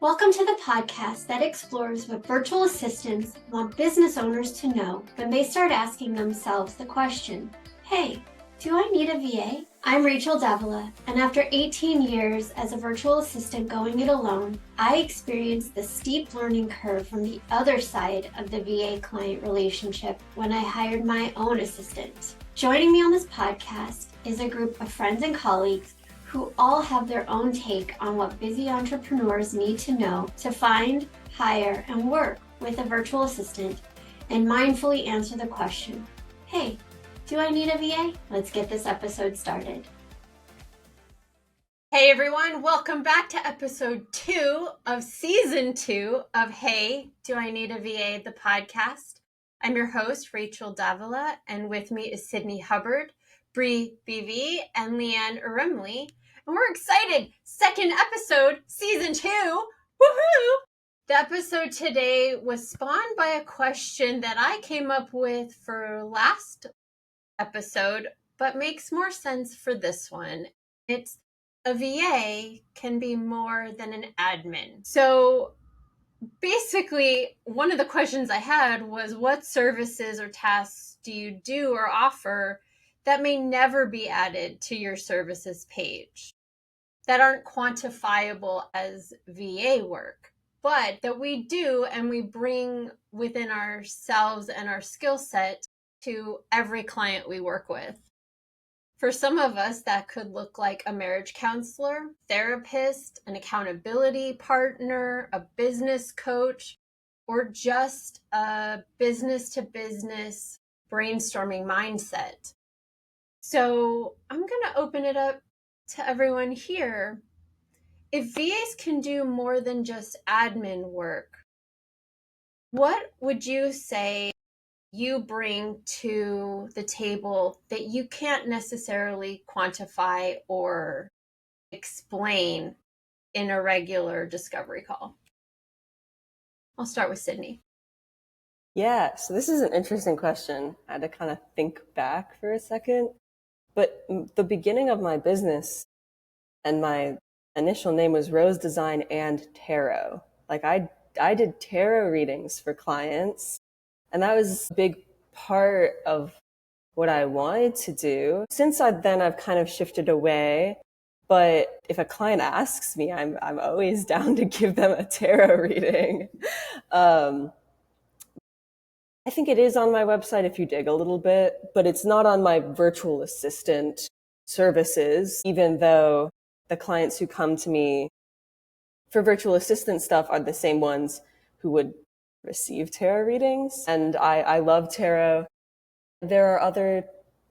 Welcome to the podcast that explores what virtual assistants want business owners to know when they start asking themselves the question, hey, do I need a VA? I'm Rachel Davila, and after 18 years as a virtual assistant going it alone, I experienced the steep learning curve from the other side of the VA client relationship when I hired my own assistant. Joining me on this podcast is a group of friends and colleagues who all have their own take on what busy entrepreneurs need to know to find, hire, and work with a virtual assistant, and mindfully answer the question, hey, do I need a VA? Let's get this episode started. Hey everyone, welcome back to episode 2 of season 2 of Hey, Do I Need a VA, the podcast. I'm your host, Rachel Davila, and with me is Sydney Hubbard, Bree BV, and Leanne Urimley. And we're excited. Second episode, season 2. Woohoo! The episode today was spawned by a question that I came up with for last episode, but makes more sense for this one. It's a VA can be more than an admin. So basically, one of the questions I had was, what services or tasks do you do or offer that may never be added to your services page, that aren't quantifiable as VA work, but that we do and we bring within ourselves and our skill set to every client we work with? For some of us, that could look like a marriage counselor, therapist, an accountability partner, a business coach, or just a business-to-business brainstorming mindset. So I'm going to open it up to everyone here. If VAs can do more than just admin work, what would you say you bring to the table that you can't necessarily quantify or explain in a regular discovery call? I'll start with Sydney. Yeah, so this is an interesting question. I had to kind of think back for a second. But the beginning of my business and my initial name was Rose Design and Tarot. Like I did tarot readings for clients, and that was a big part of what I wanted to do. Since then I've kind of shifted away, but if a client asks me, I'm always down to give them a tarot reading. I think it is on my website if you dig a little bit, but it's not on my virtual assistant services, even though the clients who come to me for virtual assistant stuff are the same ones who would receive tarot readings. And I love tarot. There are other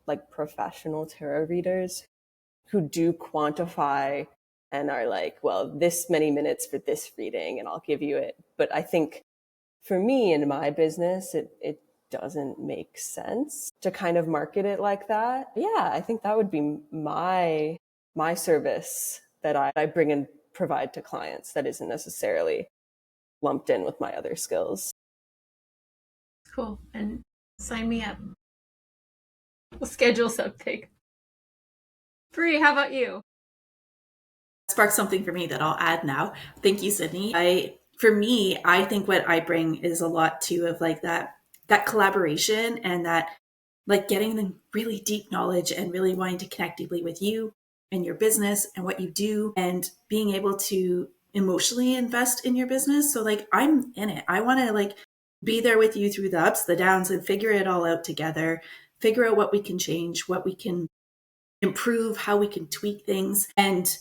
like professional tarot readers who do quantify and are like, well, this many minutes for this reading and I'll give you it. But I think for me in my business, it doesn't make sense to kind of market it like that. Yeah, I think that would be my service that I bring and provide to clients that isn't necessarily lumped in with my other skills. Cool. And sign me up. We'll schedule something. Bree, how about you? Sparked something for me that I'll add now. Thank you, Sydney. For me, I think what I bring is a lot too of like that collaboration and that like getting the really deep knowledge and really wanting to connect deeply with you and your business and what you do and being able to emotionally invest in your business. So like I'm in it. I want to like be there with you through the ups, the downs, and figure it all out together, figure out what we can change, what we can improve, how we can tweak things, and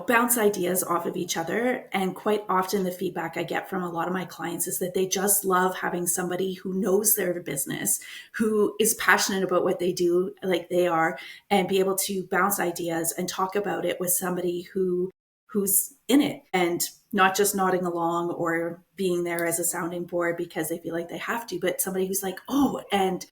bounce ideas off of each other. And quite often the feedback I get from a lot of my clients is that they just love having somebody who knows their business, who is passionate about what they do like they are, and be able to bounce ideas and talk about it with somebody who's in it and not just nodding along or being there as a sounding board because they feel like they have to, but somebody who's like, oh, and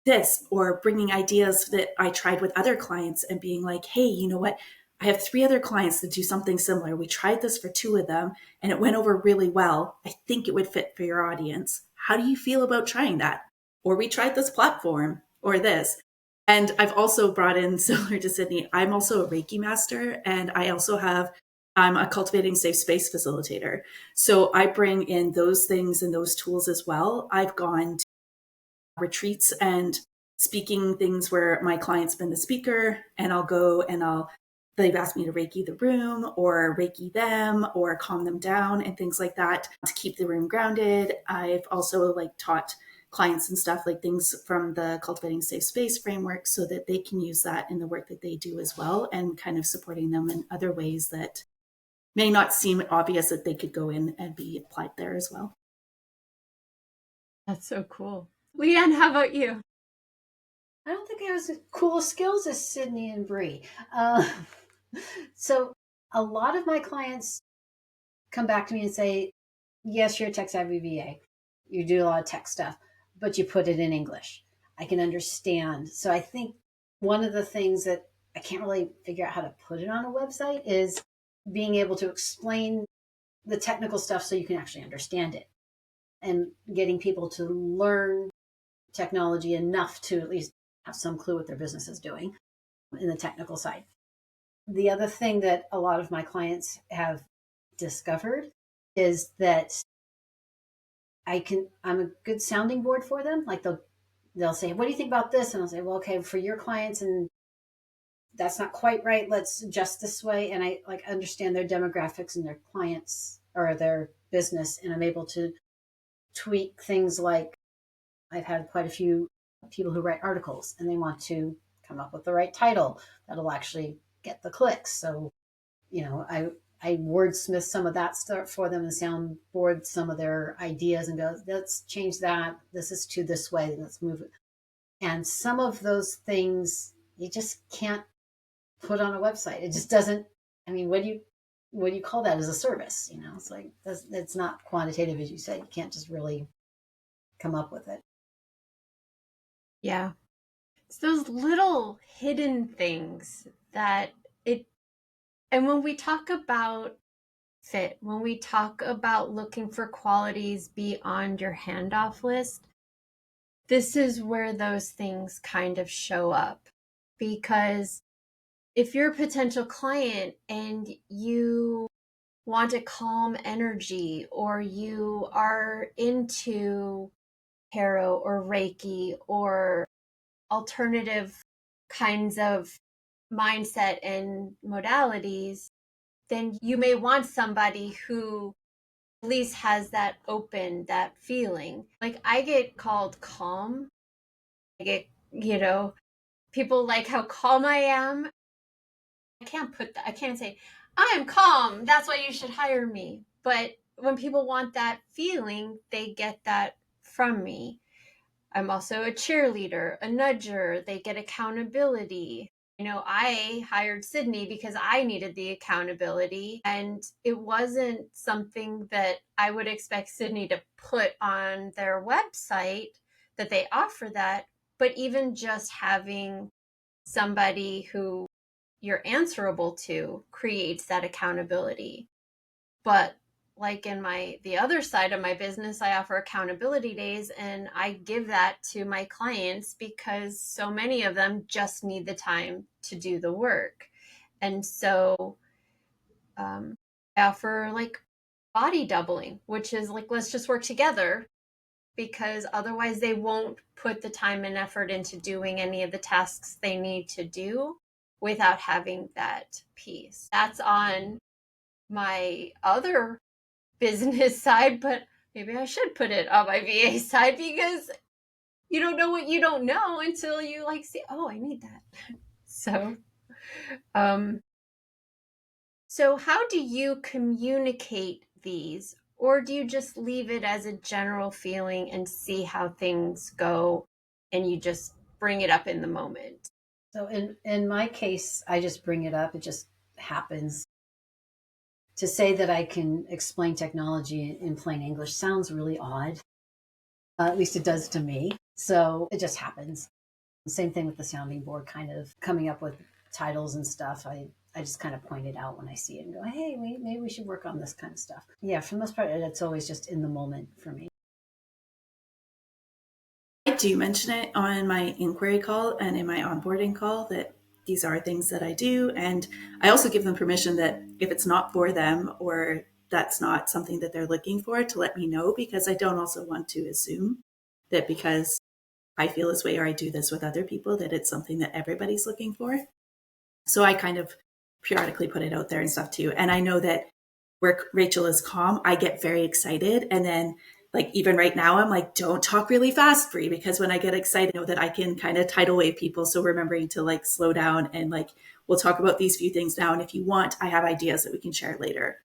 this, or bringing ideas that I tried with other clients and being like, hey, you know what? I have 3 other clients that do something similar. We tried this for 2 of them and it went over really well. I think it would fit for your audience. How do you feel about trying that? Or we tried this platform or this. And I've also brought in, similar to Sydney, I'm also a Reiki master, and I also have I'm a cultivating safe space facilitator. So I bring in those things and those tools as well. I've gone to retreats and speaking things where my client's been the speaker, and I'll go and they've asked me to Reiki the room or Reiki them or calm them down and things like that to keep the room grounded. I've also taught clients and stuff, like things from the cultivating safe space framework, so that they can use that in the work that they do as well, and kind of supporting them in other ways that may not seem obvious that they could go in and be applied there as well. That's so cool. Leanne, how about you? I don't think I have as cool skills as Sydney and Bree. So a lot of my clients come back to me and say, yes, you're a tech savvy VA. You do a lot of tech stuff, but you put it in English. I can understand. So I think one of the things that I can't really figure out how to put it on a website is being able to explain the technical stuff so you can actually understand it, and getting people to learn technology enough to at least have some clue what their business is doing in the technical side. The other thing that a lot of my clients have discovered is that I'm a good sounding board for them. Like they'll say, what do you think about this? And I'll say, well, okay, for your clients, and that's not quite right. Let's adjust this way. And I understand their demographics and their clients or their business. And I'm able to tweak things. Like I've had quite a few people who write articles and they want to come up with the right title that'll actually get the clicks. So, I wordsmith some of that stuff for them and soundboard some of their ideas and go, let's change that. This is to this way. Let's move it. And some of those things you just can't put on a website. It just doesn't. I mean, what do you call that as a service? It's like, it's not quantitative, as you said. You can't just really come up with it. Yeah. It's those little hidden things and when we talk about fit, when we talk about looking for qualities beyond your handoff list, this is where those things kind of show up. Because if you're a potential client and you want a calm energy, or you are into tarot or Reiki or alternative kinds of mindset and modalities, then you may want somebody who at least has that feeling. Like I get called calm. I get, people like how calm I am. I can't say, I'm calm, that's why you should hire me. But when people want that feeling, they get that from me. I'm also a cheerleader, a nudger. They get accountability. I hired Sydney because I needed the accountability, and it wasn't something that I would expect Sydney to put on their website that they offer that. But even just having somebody who you're answerable to creates that accountability. But like in the other side of my business, I offer accountability days, and I give that to my clients because so many of them just need the time to do the work. And so I offer body doubling, which is let's just work together, because otherwise they won't put the time and effort into doing any of the tasks they need to do without having that piece. That's on my other business side, but maybe I should put it on my VA side, because you don't know what you don't know until you see, oh, I need that. So how do you communicate these, or do you just leave it as a general feeling and see how things go, and you just bring it up in the moment? So in my case, I just bring it up. It just happens. To say that I can explain technology in plain English sounds really odd. At least it does to me. So it just happens. Same thing with the sounding board, kind of coming up with titles and stuff. I just kind of point it out when I see it and go, hey, maybe we should work on this kind of stuff. Yeah, for the most part, it's always just in the moment for me. I do mention it on my inquiry call and in my onboarding call that these are things that I do. And I also give them permission that if it's not for them or that's not something that they're looking for, to let me know, because I don't also want to assume that because I feel this way or I do this with other people, that it's something that everybody's looking for. So I kind of periodically put it out there and stuff too. And I know that where Rachel is calm, I get very excited. And then like even right now, I'm like, don't talk really fast, Bree, because when I get excited, I know that I can kind of tidal wave people. So remembering to like slow down and like, we'll talk about these few things now. And if you want, I have ideas that we can share later.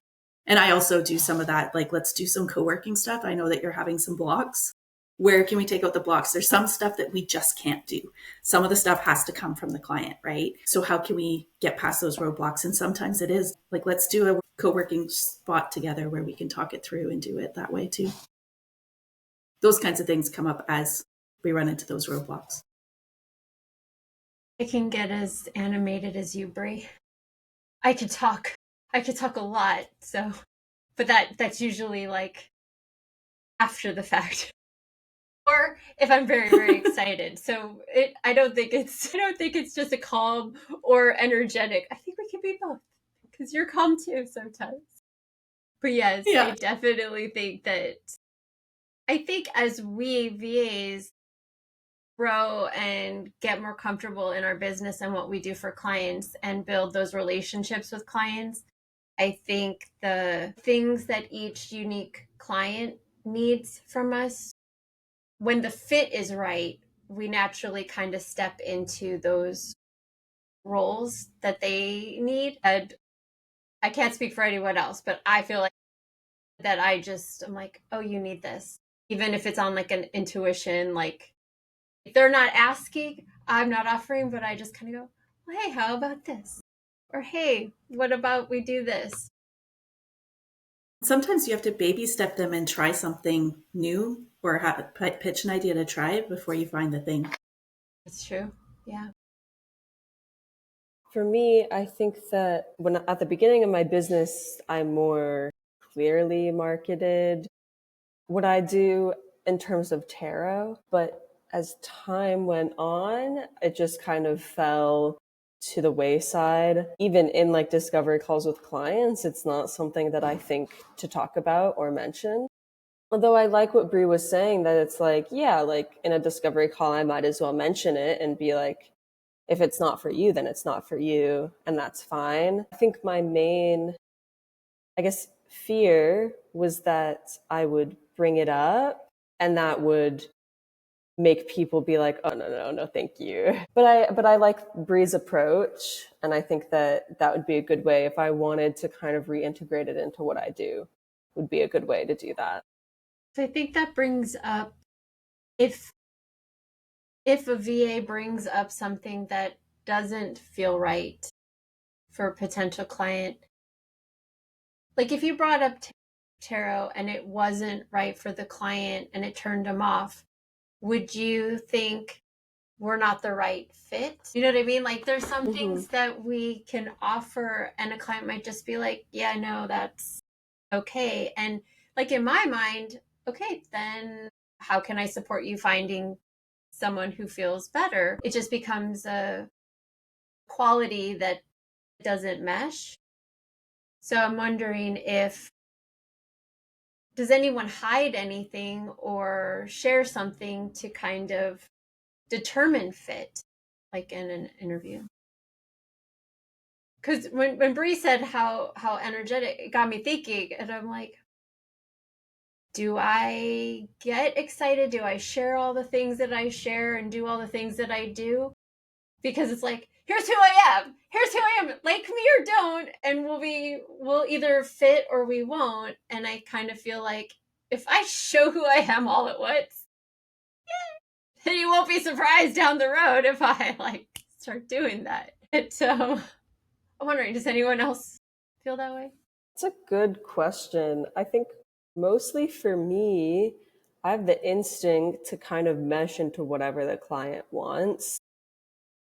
And I also do some of that, like, let's do some co-working stuff. I know that you're having some blocks. Where can we take out the blocks? There's some stuff that we just can't do. Some of the stuff has to come from the client, right? So how can we get past those roadblocks? And sometimes it is like, let's do a co-working spot together where we can talk it through and do it that way too. Those kinds of things come up as we run into those roadblocks. I can get as animated as you, Brie. I could talk a lot, so, but that's usually like after the fact. Or if I'm very, very excited. So I don't think it's just a calm or energetic. I think we can be both, because you're calm too sometimes. But yes, yeah. I definitely think that, I think as we VAs grow and get more comfortable in our business and what we do for clients and build those relationships with clients, I think the things that each unique client needs from us, when the fit is right, we naturally kind of step into those roles that they need. And I can't speak for anyone else, but I feel like that I'm like, oh, you need this. Even if it's on like an intuition, like if they're not asking, I'm not offering, but I just kind of go, well, hey, how about this? Or hey, what about we do this? Sometimes you have to baby step them and try something new or pitch an idea to try it before you find the thing. That's true. Yeah. For me, I think that when at the beginning of my business, I more clearly marketed what I do in terms of tarot. But as time went on, it just kind of fell to the wayside. Even in like discovery calls with clients, it's not something that I think to talk about or mention. Although I like what Brie was saying, that it's like, yeah, like in a discovery call, I might as well mention it and be like, if it's not for you, then it's not for you, and that's fine. I think my main, fear was that I would bring it up and that would make people be like, oh, no, thank you. But I like Brie's approach, and I think that would be a good way if I wanted to kind of reintegrate it into what I do, would be a good way to do that. So I think that brings up, if a VA brings up something that doesn't feel right for a potential client, like if you brought up tarot and it wasn't right for the client and it turned them off, would you think we're not the right fit? You know what I mean? Like there's some things that we can offer and a client might just be like, yeah, no, that's okay. And like in my mind, okay, then how can I support you finding someone who feels better? It just becomes a quality that doesn't mesh. So I'm wondering, does anyone hide anything or share something to kind of determine fit, like in an interview? Because when Bree said how energetic, it got me thinking, and I'm like, do I get excited? Do I share all the things that I share and do all the things that I do? Because it's like, here's who I am. Here's who I am. Like me or don't. And we'll either fit or we won't. And I kind of feel like if I show who I am all at once, then you won't be surprised down the road if I like start doing that. I'm wondering, does anyone else feel that way? It's a good question. I think mostly for me, I have the instinct to kind of mesh into whatever the client wants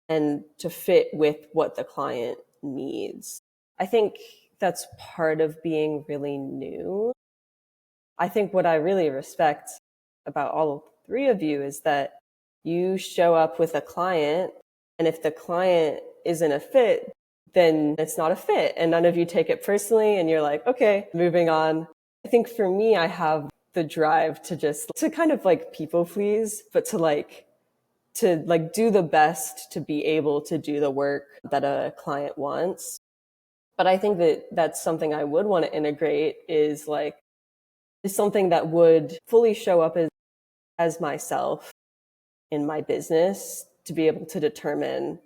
and to fit with what the client needs. I think that's part of being really new. I think what I really respect about all three of you is that you show up with a client, and if the client isn't a fit, then it's not a fit. And none of you take it personally. And you're like, okay, moving on. I think for me, I have the drive to kind of like people please, but to do the best to be able to do the work that a client wants. But I think that that's something I would want to integrate is something that would fully show up as myself in my business, to be able to determine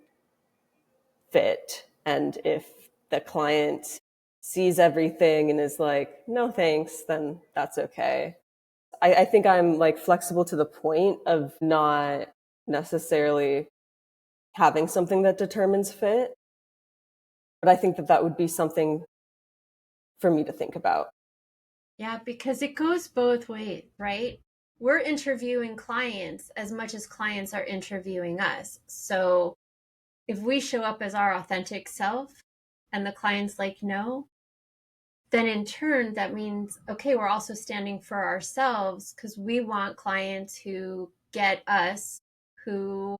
fit. And if the client sees everything and is like, no thanks, then that's okay. I think I'm like flexible to the point of not necessarily having something that determines fit. But I think that that would be something for me to think about. Yeah, because it goes both ways, right? We're interviewing clients as much as clients are interviewing us. So if we show up as our authentic self and the client's like, no, then in turn, that means, okay, we're also standing for ourselves because we want clients who get us, who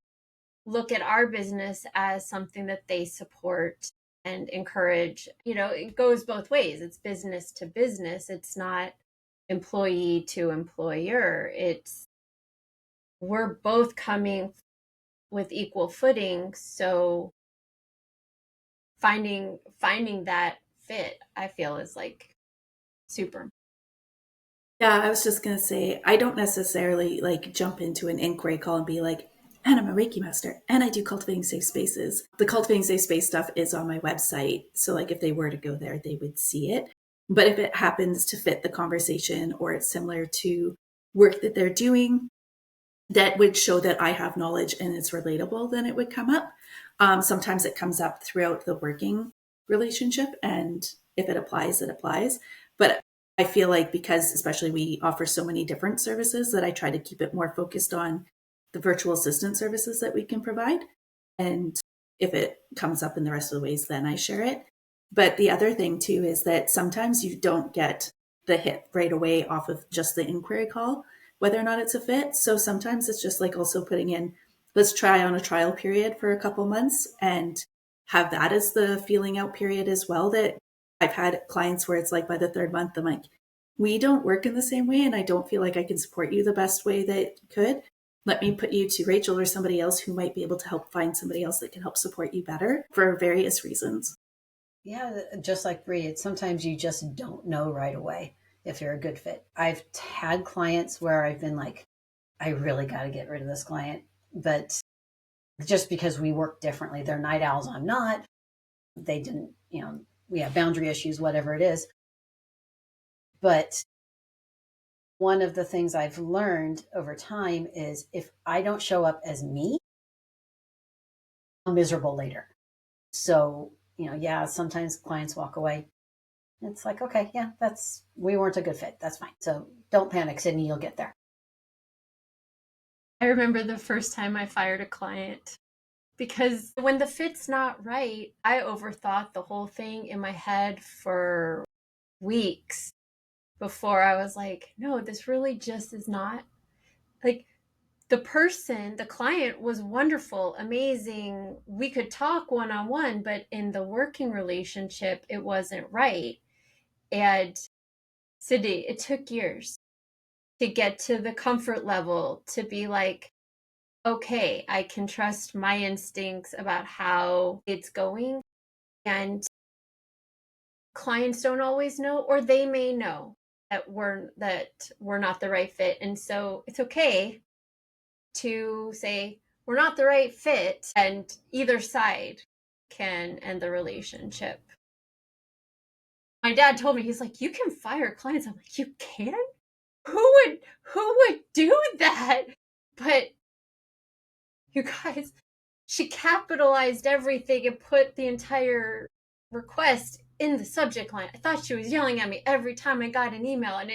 look at our business as something that they support and encourage. It goes both ways. It's business to business. It's not employee to employer. We're both coming with equal footing. So finding that fit, I feel, is like super. Yeah, I was just going to say, I don't necessarily jump into an inquiry call and be like, and I'm a Reiki master and I do cultivating safe spaces. The cultivating safe space stuff is on my website. So if they were to go there, they would see it. But if it happens to fit the conversation or it's similar to work that they're doing that would show that I have knowledge and it's relatable, then it would come up. Sometimes it comes up throughout the working relationship. And if it applies, it applies. But I feel like because especially we offer so many different services that I try to keep it more focused on the virtual assistant services that we can provide. And if it comes up in the rest of the ways, then I share it. But the other thing too is that sometimes you don't get the hit right away off of just the inquiry call, whether or not it's a fit. So sometimes it's just also putting in, let's try on a trial period for a couple months and have that as the feeling out period as well. That I've had clients where it's by the third month, I'm like, we don't work in the same way and I don't feel like I can support you the best way that could. Let me put you to Rachel or somebody else who might be able to help find somebody else that can help support you better for various reasons. Yeah, just like Bree, sometimes you just don't know right away if you're a good fit. I've had clients where I've been like, I really got to get rid of this client. But just because we work differently, they're night owls, I'm not. They didn't, we have boundary issues, whatever it is. But one of the things I've learned over time is if I don't show up as me, I'm miserable later. So, sometimes clients walk away. It's like, okay, yeah, we weren't a good fit. That's fine. So don't panic, Sydney, you'll get there. I remember the first time I fired a client because when the fit's not right, I overthought the whole thing in my head for weeks before I was like, no, this really just is not the client was wonderful, amazing. We could talk one-on-one, but in the working relationship, it wasn't right. And Sydney, it took years to get to the comfort level to be like, okay, I can trust my instincts about how it's going. And clients don't always know, or they may know that we're not the right fit. And so it's okay to say we're not the right fit, and either side can end the relationship. My dad told me, he's like, you can fire clients. I'm like, you can? Who would do that? But you guys, she capitalized everything and put the entire request in the subject line. I thought she was yelling at me every time I got an email, and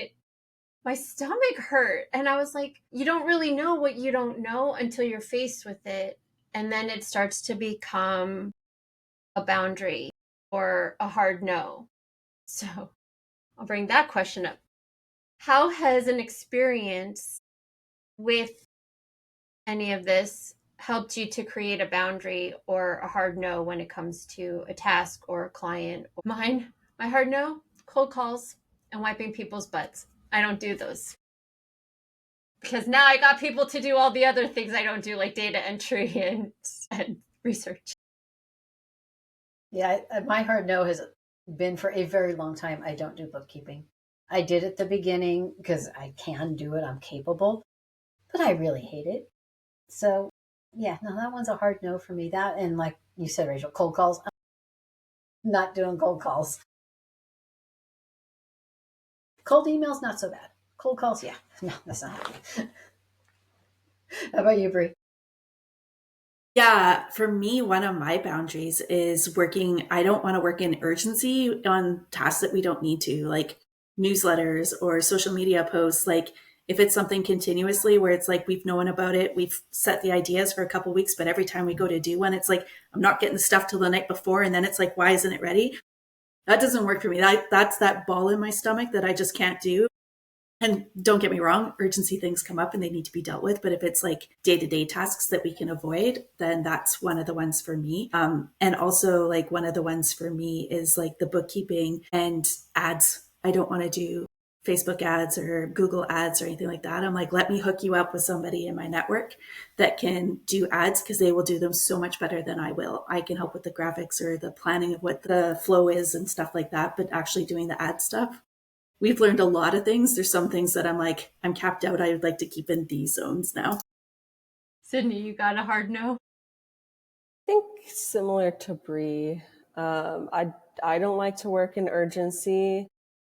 my stomach hurt. And I was like, you don't really know what you don't know until you're faced with it. And then it starts to become a boundary or a hard no. So I'll bring that question up. How has an experience with any of this helped you to create a boundary or a hard no when it comes to a task or a client? My hard no, cold calls and wiping people's butts. I don't do those. Because now I got people to do all the other things I don't do, like data entry and research. Yeah, my hard no has been for a very long time. I don't do bookkeeping. I did at the beginning because I can do it, I'm capable, but I really hate it. So, yeah, no, that one's a hard no for me. That, and like you said, Rachel, cold calls. I'm not doing cold calls. Cold emails, not so bad. Cold calls, yeah, no, that's not happening. How about you, Brie? Yeah, for me, one of my boundaries is working. I don't want to work in urgency on tasks that we don't need to, like newsletters or social media posts. Like if it's something continuously where it's like we've known about it, we've set the ideas for a couple of weeks, but every time we go to do one, it's like I'm not getting the stuff till the night before, and then it's like, why isn't it ready? That doesn't work for me. That's that ball in my stomach that I just can't do. And don't get me wrong, urgency things come up and they need to be dealt with. But if it's like day-to-day tasks that we can avoid, then that's one of the ones for me. And also like one of the ones for me is like the bookkeeping and ads. I don't want to do Facebook ads or Google ads or anything like that. I'm like, let me hook you up with somebody in my network that can do ads because they will do them so much better than I will. I can help with the graphics or the planning of what the flow is and stuff like that, but actually doing the ad stuff, we've learned a lot of things. There's some things that I'm like, I'm capped out. I would like to keep in these zones now. Sydney, you got a hard no? I think similar to Bree, I don't like to work in urgency.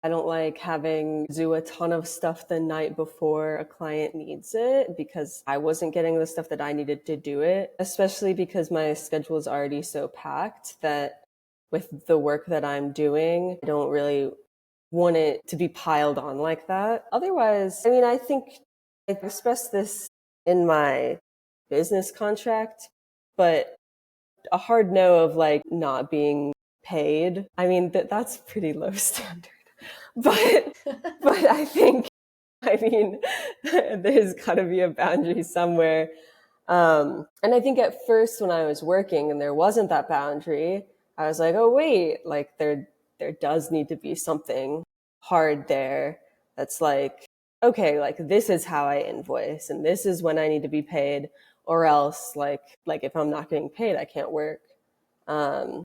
I don't like having to do a ton of stuff the night before a client needs it because I wasn't getting the stuff that I needed to do it, especially because my schedule is already so packed that with the work that I'm doing, I don't really want it to be piled on like that. Otherwise, I mean, I think I expressed this in my business contract, but a hard no of like not being paid, I mean, that's pretty low standard. But I think, I mean, there's got to be a boundary somewhere. And I think at first when I was working and there wasn't that boundary, I was like, oh, wait, like there does need to be something hard there that's like, okay, like this is how I invoice and this is when I need to be paid, or else like if I'm not getting paid, I can't work. So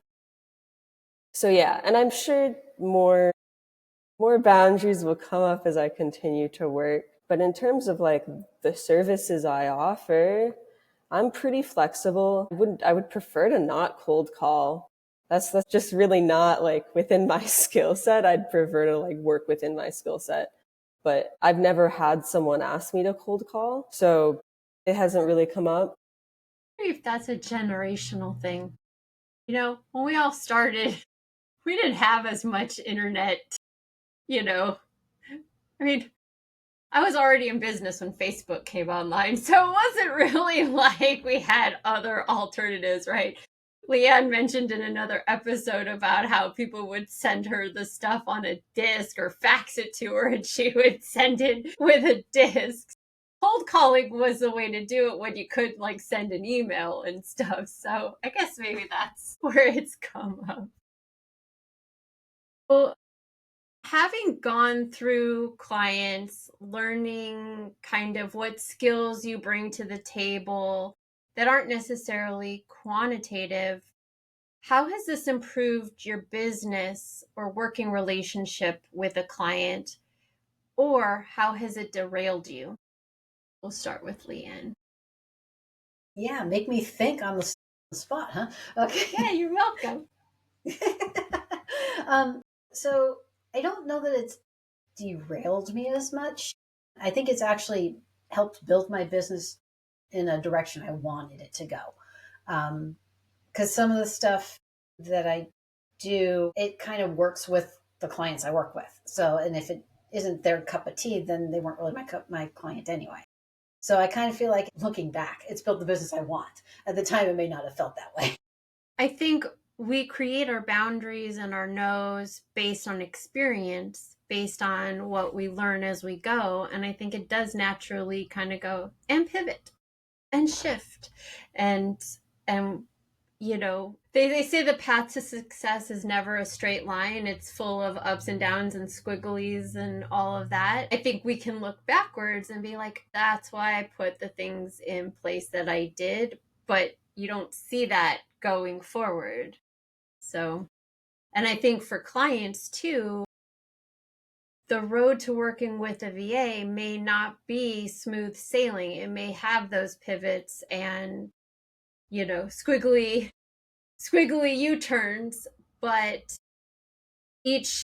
yeah, and I'm sure more boundaries will come up as I continue to work. But in terms of like the services I offer, I'm pretty flexible. I would prefer to not cold call. That's just really not like within my skill set. I'd prefer to like work within my skill set. But I've never had someone ask me to cold call, so it hasn't really come up. If that's a generational thing. You know, when we all started, we didn't have as much internet, you know. I mean, I was already in business when Facebook came online, so it wasn't really like we had other alternatives, right? Leanne mentioned in another episode about how people would send her the stuff on a disc or fax it to her and she would send it with a disc. Cold calling was the way to do it when you could like send an email and stuff. So I guess maybe that's where it's come up. Well, having gone through clients, learning kind of what skills you bring to the table that aren't necessarily quantitative, how has this improved your business or working relationship with a client, or how has it derailed you? We'll start with Leanne. Yeah, make me think on the spot, huh? Okay. Yeah, you're welcome. So I don't know that it's derailed me as much. I think it's actually helped build my business in a direction I wanted it to go. Because some of the stuff that I do, it kind of works with the clients I work with. So, and if it isn't their cup of tea, then they weren't really my client anyway. So I kind of feel like looking back, it's built the business I want. At the time, it may not have felt that way. I think we create our boundaries and our no's based on experience, based on what we learn as we go. And I think it does naturally kind of go and pivot. and shift. And they say the path to success is never a straight line. It's full of ups and downs and squigglies and all of that. I think we can look backwards and be like, that's why I put the things in place that I did, but you don't see that going forward. So, and I think for clients too, the road to working with a VA may not be smooth sailing. It may have those pivots and, squiggly U-turns, but each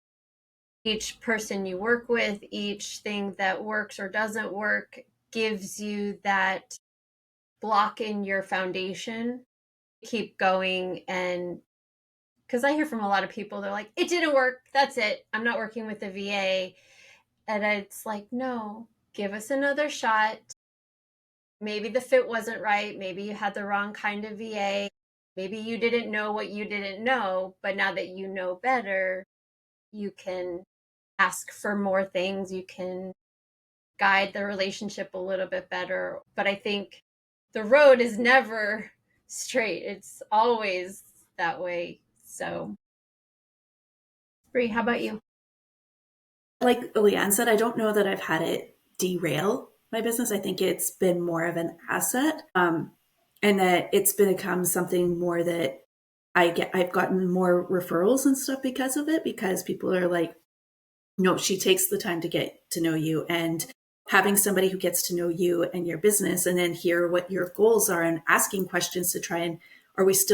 person you work with, each thing that works or doesn't work gives you that block in your foundation. Keep going. And because I hear from a lot of people, they're like, it didn't work. That's it. I'm not working with the VA. And it's like, no, give us another shot. Maybe the fit wasn't right. Maybe you had the wrong kind of VA. Maybe you didn't know what you didn't know, but now that you know better, you can ask for more things. You can guide the relationship a little bit better. But I think the road is never straight. It's always that way. So, Bree, how about you? Like Leanne said, I don't know that I've had it derail my business. I think it's been more of an asset, and that it's become something more that I've gotten more referrals and stuff because of it, because people are like, no, she takes the time to get to know you, and having somebody who gets to know you and your business and then hear what your goals are and asking questions to try and, is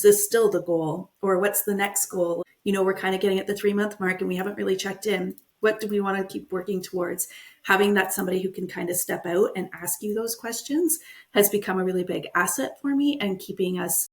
this still the goal, or what's the next goal? We're kind of getting at the 3-month mark and we haven't really checked in. What do we want to keep working towards? Having that somebody who can kind of step out and ask you those questions has become a really big asset for me and keeping us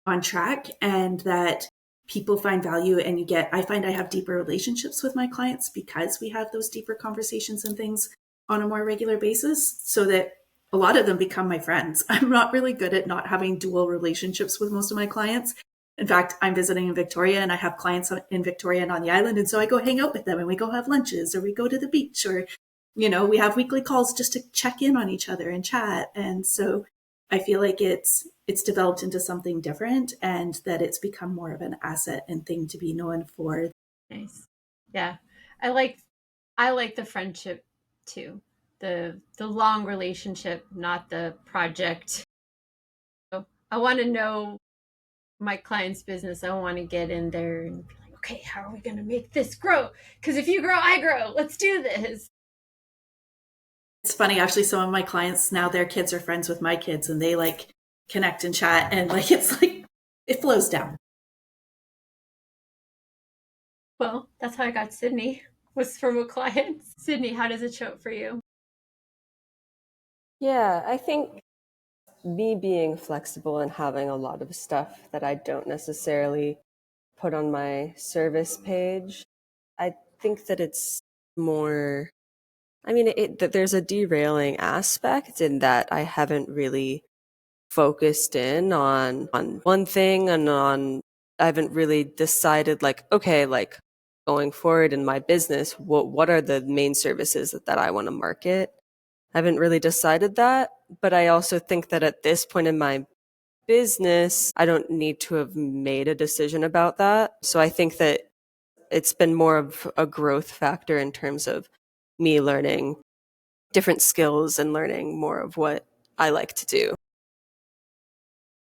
on track, and that people find value. And I find I have deeper relationships with my clients because we have those deeper conversations and things on a more regular basis, so that a lot of them become my friends. I'm not really good at not having dual relationships with most of my clients. In fact, I'm visiting in Victoria and I have clients in Victoria and on the island. And so I go hang out with them and we go have lunches, or we go to the beach, or, we have weekly calls just to check in on each other and chat. And so I feel like it's developed into something different, and that it's become more of an asset and thing to be known for. Nice. Yeah. I like the friendship too. The long relationship, not the project. So I want to know my client's business. I want to get in there and be like, okay, how are we going to make this grow? Because if you grow, I grow. Let's do this. It's funny, actually, some of my clients now, their kids are friends with my kids and they like connect and chat, and like it's like it flows down. Well, that's how I got Sydney, was from a client. Sydney, how does it show up for you? Yeah, I think me being flexible and having a lot of stuff that I don't necessarily put on my service page, I think that it's more, that there's a derailing aspect in that I haven't really focused in on one thing, and I haven't really decided, like, okay, like going forward in my business, what are the main services that I want to market. I haven't really decided that, but I also think that at this point in my business, I don't need to have made a decision about that. So I think that it's been more of a growth factor in terms of me learning different skills and learning more of what I like to do.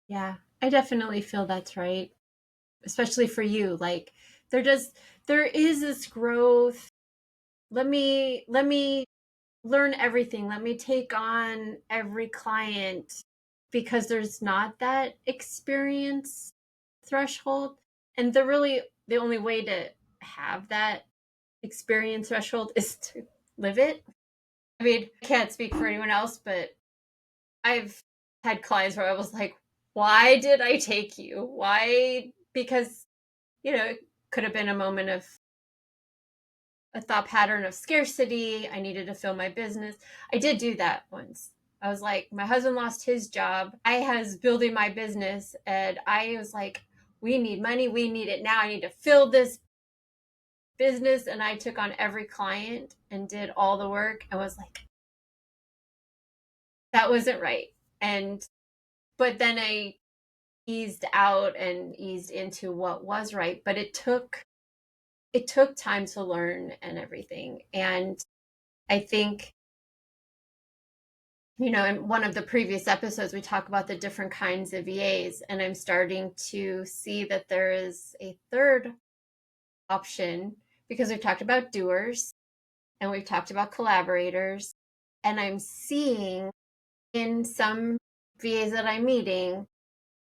Yeah, I definitely feel that's right. Especially for you. Like there is this growth. Let me learn everything. Let me take on every client, because there's not that experience threshold. And the only way to have that experience threshold is to live it. I mean, I can't speak for anyone else, but I've had clients where I was like, why did I take you? Why? Because, it could have been a moment of a thought pattern of scarcity. I needed to fill my business. I did do that once. I was like, my husband lost his job. I was building my business and I was like, we need money. We need it now. I need to fill this business. And I took on every client and did all the work. I was like, that wasn't right. But then I eased out and eased into what was right. But it took time to learn and everything. And I think, in one of the previous episodes, we talk about the different kinds of VAs, and I'm starting to see that there is a third option, because we've talked about doers and we've talked about collaborators. And I'm seeing in some VAs that I'm meeting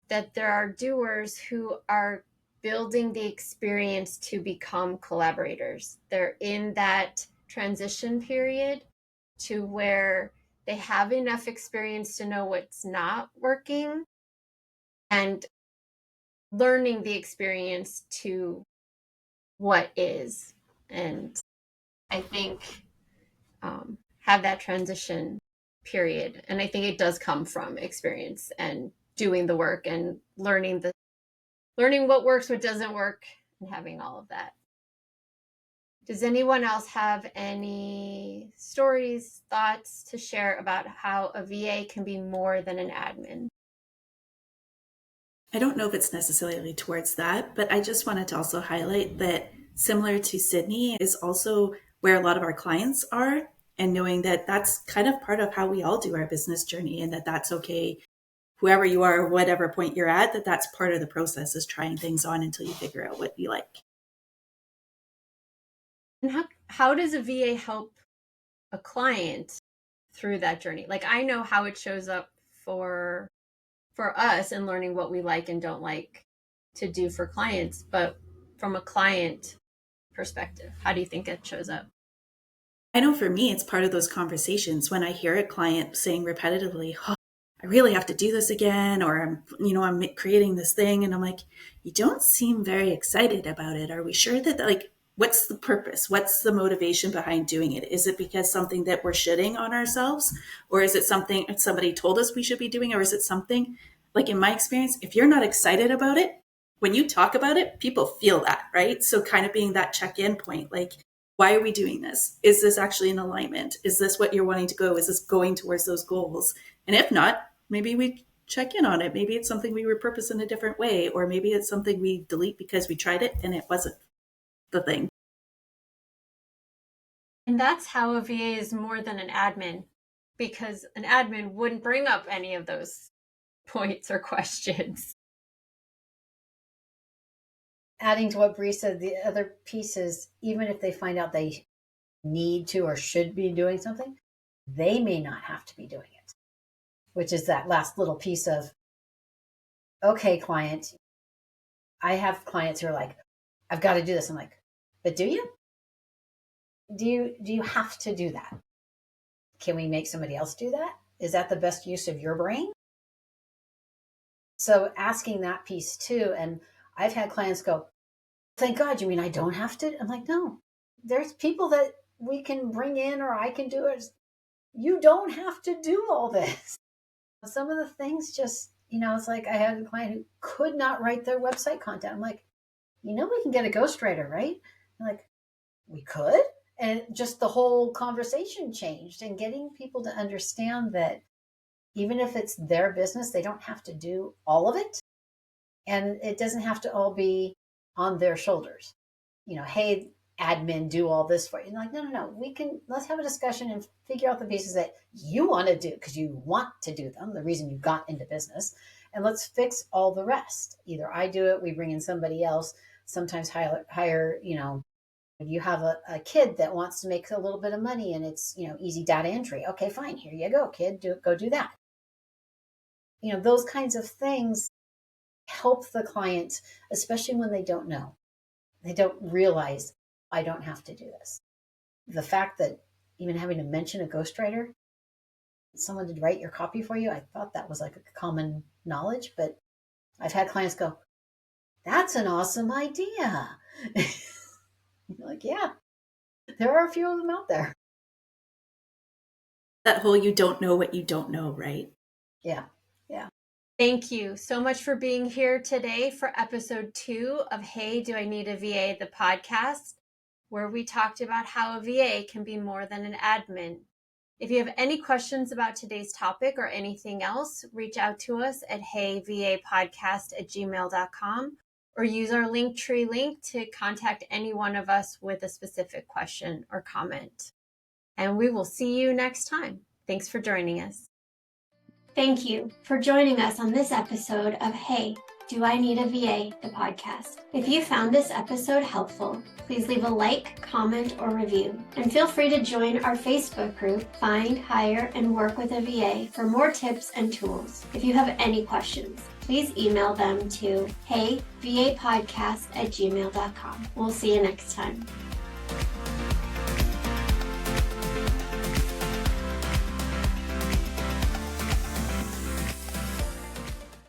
that there are doers who are building the experience to become collaborators. They're in that transition period to where they have enough experience to know what's not working and learning the experience to what is. And I think have that transition period. And I think it does come from experience and doing the work and learning what works, what doesn't work, and having all of that. Does anyone else have any stories, thoughts to share about how a VA can be more than an admin? I don't know if it's necessarily towards that, but I just wanted to also highlight that similar to Sydney is also where a lot of our clients are, and knowing that that's kind of part of how we all do our business journey, and that that's okay. Whoever you are, whatever point you're at, that's part of the process, is trying things on until you figure out what you like. And how does a VA help a client through that journey? Like, I know how it shows up for us in learning what we like and don't like to do for clients, but from a client perspective, how do you think it shows up? I know for me, it's part of those conversations when I hear a client saying repetitively, oh, I really have to do this again, or I'm creating this thing. And I'm like, you don't seem very excited about it. Are we sure that, what's the purpose? What's the motivation behind doing it? Is it because something that we're shitting on ourselves? Or is it something somebody told us we should be doing? Or is it something, like in my experience, if you're not excited about it, when you talk about it, people feel that, right? So kind of being that check-in point, like, why are we doing this? Is this actually in alignment? Is this what you're wanting to go? Is this going towards those goals? And if not, maybe we check in on it. Maybe it's something we repurpose in a different way, or maybe it's something we delete because we tried it and it wasn't the thing. And that's how a VA is more than an admin, because an admin wouldn't bring up any of those points or questions. Adding to what Bree said, the other piece is, even if they find out they need to or should be doing something, they may not have to be doing it, which is that last little piece of, okay, client, I have clients who are like, I've got to do this. I'm like, but do you? Do you have to do that? Can we make somebody else do that? Is that the best use of your brain? So asking that piece too. And I've had clients go, thank God, you mean I don't have to? I'm like, no, there's people that we can bring in, or I can do it. You don't have to do all this. Some of the things just, it's like I had a client who could not write their website content. I'm like, we can get a ghostwriter, right? I'm like, we could. And just the whole conversation changed, and getting people to understand that even if it's their business, they don't have to do all of it. And it doesn't have to all be on their shoulders. Hey, admin, do all this for you. And like, no. Let's have a discussion and figure out the pieces that you want to do because you want to do them, the reason you got into business. And let's fix all the rest. Either I do it, we bring in somebody else, sometimes hire you have a kid that wants to make a little bit of money and it's, easy data entry. Okay, fine. Here you go, kid. Go do that. Those kinds of things help the client, especially when they don't know. They don't realize, I don't have to do this. The fact that even having to mention a ghostwriter, someone to write your copy for you, I thought that was like a common knowledge, but I've had clients go, that's an awesome idea. Like, yeah, there are a few of them out there. That whole you don't know what you don't know, right? Yeah. Thank you so much for being here today for episode 2 of Hey, Do I Need a VA, the podcast, where we talked about how a VA can be more than an admin. If you have any questions about today's topic or anything else, reach out to us at heyvapodcast@gmail.com or use our Linktree link to contact any one of us with a specific question or comment. And we will see you next time. Thanks for joining us. Thank you for joining us on this episode of Hey, Do I Need a VA, the podcast. If you found this episode helpful, please leave a like, comment, or review. And feel free to join our Facebook group, Find, Hire, and Work with a VA for more tips and tools. If you have any questions, please email them to heyvapodcast@gmail.com. We'll see you next time.